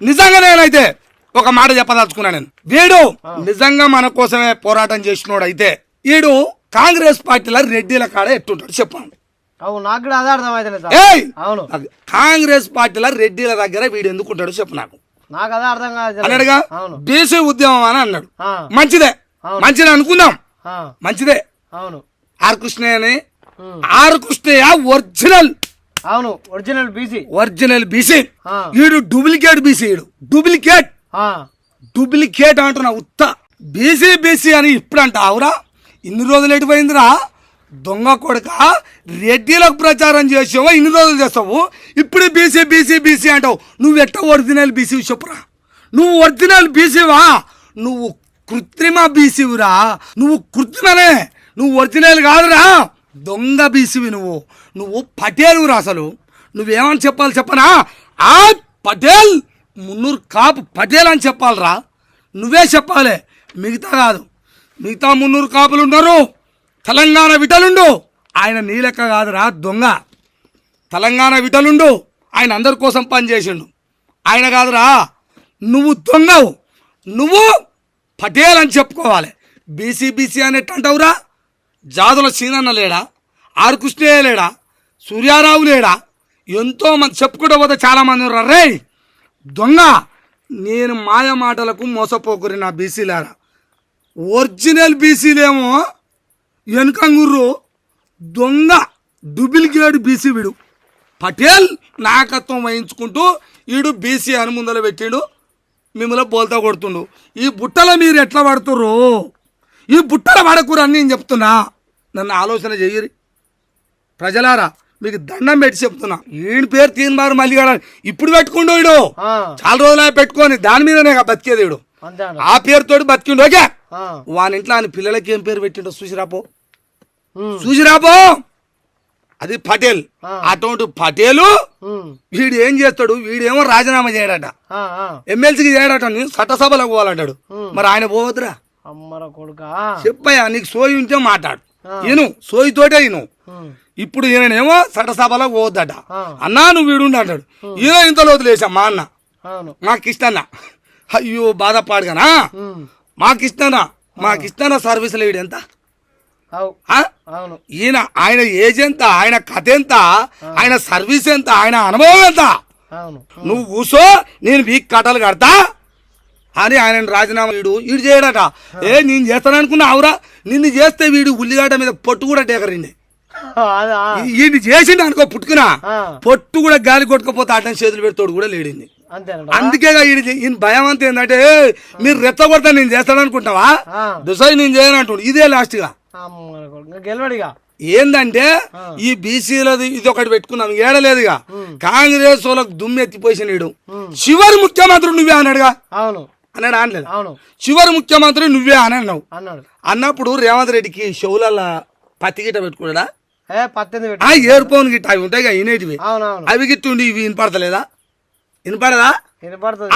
నిజంగా నేనైతే ఒక మాట చెప్పదలుచుకున్నా, నేను వీడు నిజంగా మన కోసమే పోరాటం చేసినోడు అయితే వీడు కాంగ్రెస్ పార్టీలో రెడ్డిల కాడ ఎట్టుంటాడు చెప్పండి. నాకు కూడా అదే అర్థమైతే అవును, కాంగ్రెస్ పార్టీలో రెడ్డిల దగ్గర వీడు ఎందుకు ఉంటాడు చెప్పు నాకు. నాకు అదే అర్థం కాదు అన్నాడుగా బీసీ ఉద్యమం అని అన్నాడు. మంచిదే అనుకుందాం, మంచిదే. అవును, ఆర్ కృష్ణయ్య ఒరిజినల్, అవును, ఒరిజినల్ బీసీ. వీడు డూప్లికేట్ బీసీ, డూప్లికేట్ అంటున్నా. ఉత్త బీసీ అని ఇప్పుడు అంట. అవురా ఇన్ని రోజులు ఎటుపోయిందిరా దొంగ కొడుక, రెడ్డిలకు ప్రచారం చేసావో ఇన్ని రోజులు చేస్తావు, ఇప్పుడు బీసీ అంటావు. నువ్వు ఎట్ట ఒరిజినల్ బీసీ చెప్పురా. నువ్వు ఒరిజినల్ బీసీవా? నువ్వు కృత్రిమ బీసీవురా. నువ్వు కృత్రిమనే, నువ్వు ఒరిజినల్ కాదురా. దొంగ బీసీవి నువ్వు పటేలురా. అసలు నువ్వేమని చెప్పాలి చెప్పనా? ఆ పటేల్ మున్నూరు కాపు పటేల్ అని చెప్పాలరా. నువ్వే చెప్పాలి, మిగతా కాదు. మిగతా మున్నూరు కాపులు ఉన్నారు, తెలంగాణ విటలుండు. ఆయన నీ లెక్క కాదురా దొంగ. తెలంగాణ విటలుండు, ఆయన అందరి కోసం పనిచేసిండు. ఆయన కాదురా, నువ్వు దొంగవు. నువ్వు పటేల్ అని చెప్పుకోవాలి. బీసీ అనేట్టు అంటావురా. జాదుల సీనన్న లేడా, ఆర్ కృష్ణయ్య లేడా, సూర్యారావు లేడా, ఎంతోమంది చెప్పుకుంటూ పోతే చాలామంది ఉన్నారు. రే దొంగ, నేను మాయ మాటలకు మోసపోకురి నా బీసీలారా. ఒరిజినల్ బీసీలేమో వెనుకంగుర్రు, దొంగ డూప్లికేట్ బీసీ వీడు. పటేల్ నాయకత్వం వహించుకుంటూ వీడు బీసీ అని ముందర పెట్టిండు, మిమ్మల్ని బోల్తా కొడుతుండు. ఈ బుట్టలో మీరు ఎట్లా పడుతుర్రు? ఈ బుట్టల పడకూరు అని నేను చెప్తున్నా. నన్ను ఆలోచన చెయ్యరి ప్రజలారా, మీకు దండం పెట్టి చెప్తున్నా. వీడి పేరు తీన్మారు మళ్ళీ ఇప్పుడు పెట్టుకుండు వీడు. చాలా రోజులు పెట్టుకొని దాని మీదనే బతికేది వీడు. ఆ పేరుతోటి బతికిండు. ఓకే, వాని ఇంట్లో ఆయన పిల్లలకి ఏం పేరు పెట్టిండో చూసిరాపో. అది పటేల్. అటువంటి పటేలు వీడు ఏం చేస్తాడు? వీడేమో రాజీనామా చేయడట, ఎమ్మెల్సీకి చేయడట, చట్టసభలకు పోవాలంటాడు. మరి ఆయన పోవద్దురా చెప్పయ్యా. నీకు సోయి ఉంటే మాట్లాడు, ఈను సోయితోటే ఈను. ఇప్పుడు ఈయనేమో చట్టసభలకు పోవద్దట. అన్నా నువ్వు వీడుండి అంటాడు. ఈయన ఇంతలో వదిలేసా మా అన్న, మా కిష్టన్న. అయ్యో బాధపాడుగానా, మా కిష్టన్న సర్వీసులు వీడు ఎంత? ఈయన ఆయన ఏజ్ ఎంత, ఆయన కథ ఎంత, ఆయన సర్వీస్ ఎంత, ఆయన అనుభవం ఎంత? నువ్వు కూసో, నేను వీక్ కట్టలు కడతా అని ఆయన రాజీనామా వీడు చేయడట. నేను చేస్తాననుకున్నా. అవురా, నిన్ను చేస్తే వీడు ఉల్లిగడ్డ మీద పొట్టు కూడా టేకరింది. వీడిని చేసిండు అనుకో, పుట్టుకున్నా పొట్టు కూడా గాలి కొట్టుకపోతే అడ్డం చేతులు పెడతాడు కూడా లేడింది. అందుకేగా ఈయన భయం అంతా ఏంటంటే, మీరు రెచ్చగొడతా నేను చేస్తాననుకుంటావా, దుసాయి నేను చేయనంటాడు. ఇదే లాస్ట్ గా ఏందంటే ఈ బీసీలది ఇది ఒకటి పెట్టుకున్నాం, ఏడలేదుగా. కాంగ్రెస్ వాళ్ళకి దుమ్ము ఎత్తిపోయినాడు. చివరి ముఖ్యమంత్రి నువ్వే అన్నాడుగా. అన్నాడు అనలేదు. చివరి ముఖ్యమంత్రి నువ్వే అని అన్నావు. అన్నప్పుడు రేవంత్ రెడ్డికి షవుల పత్తి గిట్ట పెట్టుకున్నాడా? ఏర్పోన్ గిట్ట అవి ఉంటాయి కదా ఇనేటివి, అవి గిట్టుండి ఇవి వినపడతలేదా? వినపడదా?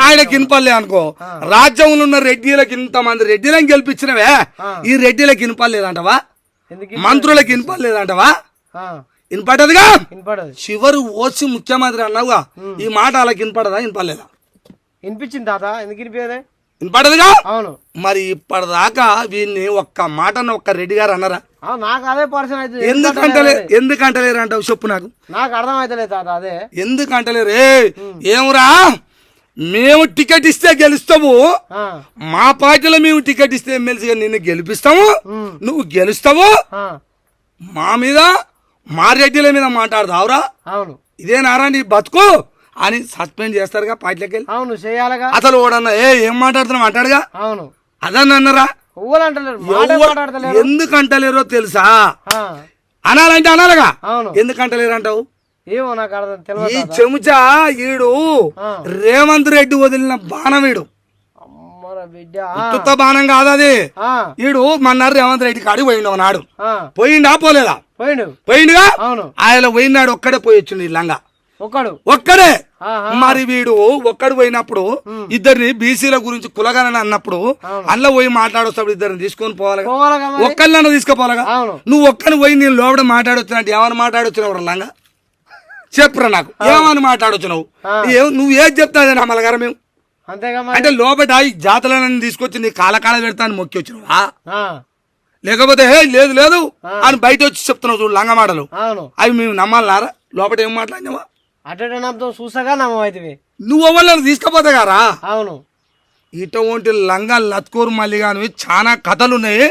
ఆయనకి వినపడలే అనుకో. రాజ్యంలో ఉన్న రెడ్డిలకు ఇంతమంది రెడ్డిలను గెలిపించినవే, ఈ రెడ్డిలకు వినపడలేదంటవా? మంత్రులకు వినపడలేదంటవా? వినపడదుగా. చివరు ఓసి ముఖ్యమంత్రి అన్నావుగా, ఈ మాట వాళ్ళకి వినపడదా? వినపడలేదా? వినిపించింది తాత, ఎందుకు వినిపించదే? వినపడదుగా. అవును, మరి ఇప్పటిదాకా వీడిని ఒక్క మాట ఒక్క రెడ్డి గారు అన్నారా? నాకు అదే పర్సన్ అయితే ఎందుకంటలేరు అంటావు చెప్పు నాకు. నాకు అర్థం అవుతలేదు తాత. అదే ఎందుకంటలేరు? ఏమురా, మేము టికెట్ ఇస్తే గెలుస్తావు, మా పార్టీలో మేము టికెట్ ఇస్తే ఎమ్మెల్సీగా నిన్ను గెలిపిస్తాము, నువ్వు గెలుస్తావు, మా మీద మా రెడ్డిల మీద మాట్లాడదావురా? అవును, ఇదే నారా నీ బతుకు అని సస్పెండ్ చేస్తారుగా పార్టీలోకి వెళ్ళి. అవును, చేయాలగా. అసలు ఓడన్నా ఏం మాట్లాడుతున్నావు అంటాడుగా. అవును, అదన్న అన్నారా? ఎందుకంటలేరో తెలుసా? అనాలంటే అనాలగా. ఎందుకంటలేరు అంటావు? ఏమో నాకు అర్థం తెలియదు. ఈ చెంచా ఈడు రేవంత్ రెడ్డి వదిలిన బాణం వీడు. ఉత్త బాణం కాదు అది. ఈడు మన్నారు రేవంత్ రెడ్డి కాడికి పోయిండు నాడు. పోయిండా పోలేదా? పోయిండుగా. ఆయన పోయినాడు ఒక్కడే పోయి వచ్చిండు లంగా ఒక్కడే. మరి వీడు ఒక్కడు పోయినప్పుడు ఇద్దరిని బీసీల గురించి కులగానని అన్నప్పుడు అందులో పోయి మాట్లాడొస్తాడు, ఇద్దరిని తీసుకొని పోవాలి, ఒక్కళ్ళన్నా తీసుకుపోవాలగా. నువ్వు ఒక్కని పోయి నేను లోపల మాట్లాడొచ్చినట్టు ఏమని మాట్లాడొచ్చినావు లంగా చెప్పురా నాకు, ఏమని మాట్లాడొచ్చినావు? నువ్వు ఏది చెప్తాదే నా మలగారం మేము అంతేగా మరి. అంటే లోపల ఈ జాతలను తీసుకొచ్చి నీ కాలకాల పెడతాను మొక్కి వచ్చినవా ఆ, లేకపోతే హే లేదు లేదు అని బయట వచ్చి చెప్తున్నావు చూడు లంగమాటలు అవును అవి మేము నమ్మాలన్నారా లోపల ఏం మాట్లాడినావా అటు నమ్మతో చూసాగా నమ్మవుతుంది. నువ్వు ఎవరు తీసుకపోతే గారా అవును ఇటువంటి లంగా లత్కూరు మల్లిగా చాలా కథలు ఉన్నాయి.